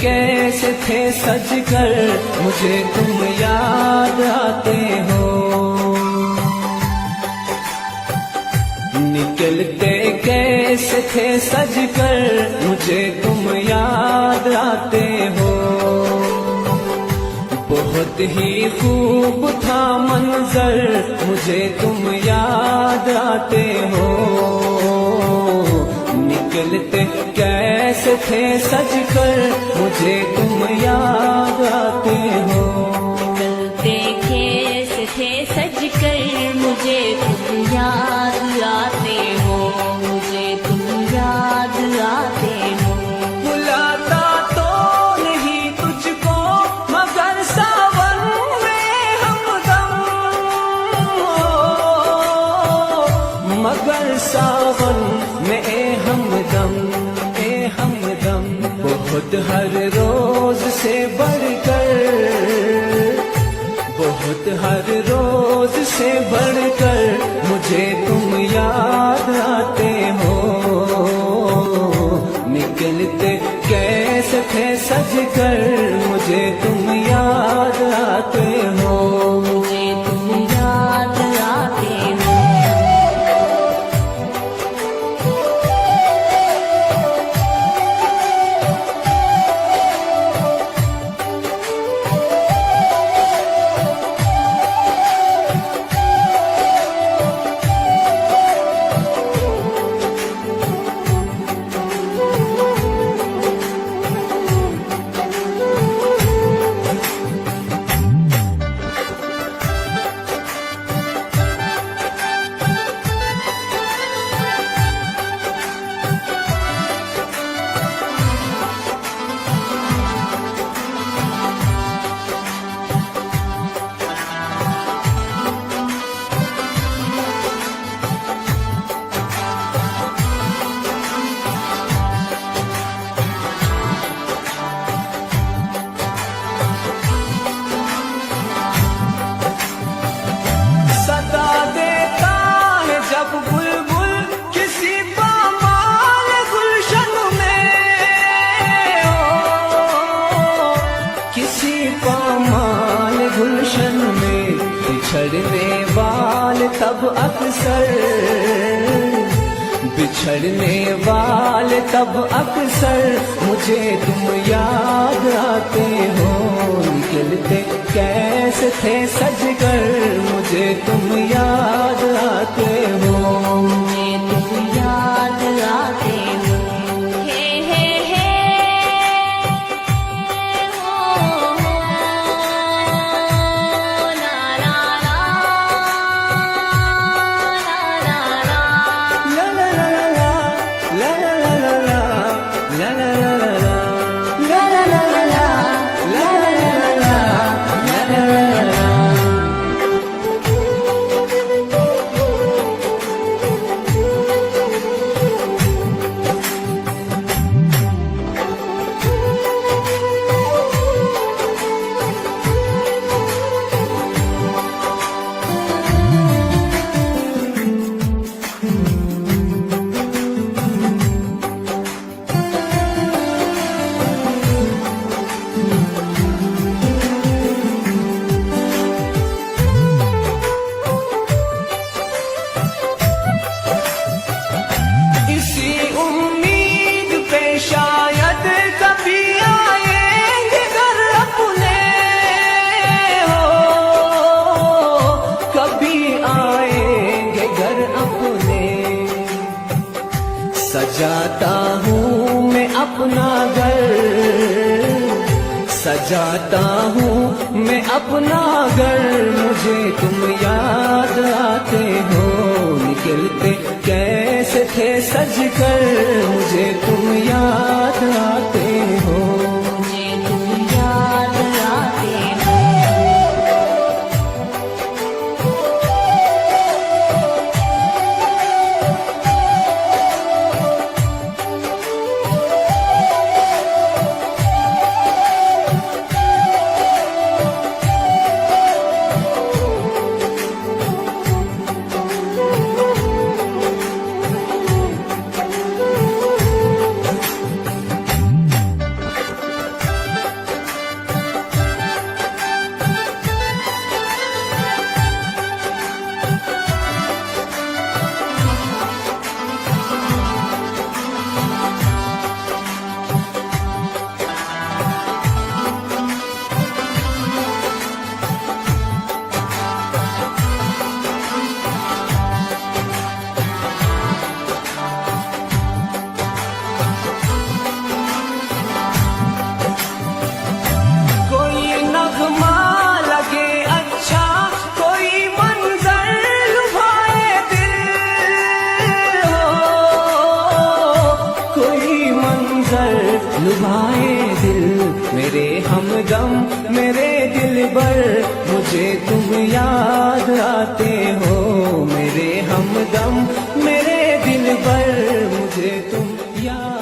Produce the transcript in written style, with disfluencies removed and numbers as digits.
कैसे थे सजकर मुझे तुम याद आते हो। निकलते कैसे थे सजकर मुझे तुम याद आते हो। बहुत ही खूब था मंजर मुझे तुम याद आते हो। निकलते कैसे थे सजकर मुझे तुम याद आते हो। निकलते कैसे थे सजकर मुझे तुम याद आते हो। मुझे तुम याद आते हो। बुलाता तो नहीं तुझको मगर सावन में हमदम, मगर सावन में हमदम, हमदम। बहुत हर रोज से बढ़कर, बहुत हर रोज से बढ़कर मुझे तुम याद आते हो। निकलते कैसे थे सजकर मुझे तुम याद आते हो। मुझे तुम याद आते हो। बिछड़ने वाले तब अक्सर, बिछड़ने वाले तब अक्सर मुझे तुम याद आते हो। निकलते कैसे थे सजकर मुझे तुम याद आते हो। मुझे तुम याद आते हो। सजाता हूँ मैं अपना घर, सजाता हूँ मैं अपना घर मुझे तुम याद आते हो। निकलते कैसे थे सजकर मुझे तुम याद आते हो। मुझे तुम याद आते हो। नजर लुभाए दिल, मेरे हमदम मेरे दिलबर, मुझे तुम याद आते हो। मेरे हमदम मेरे दिलबर, मुझे तुम याद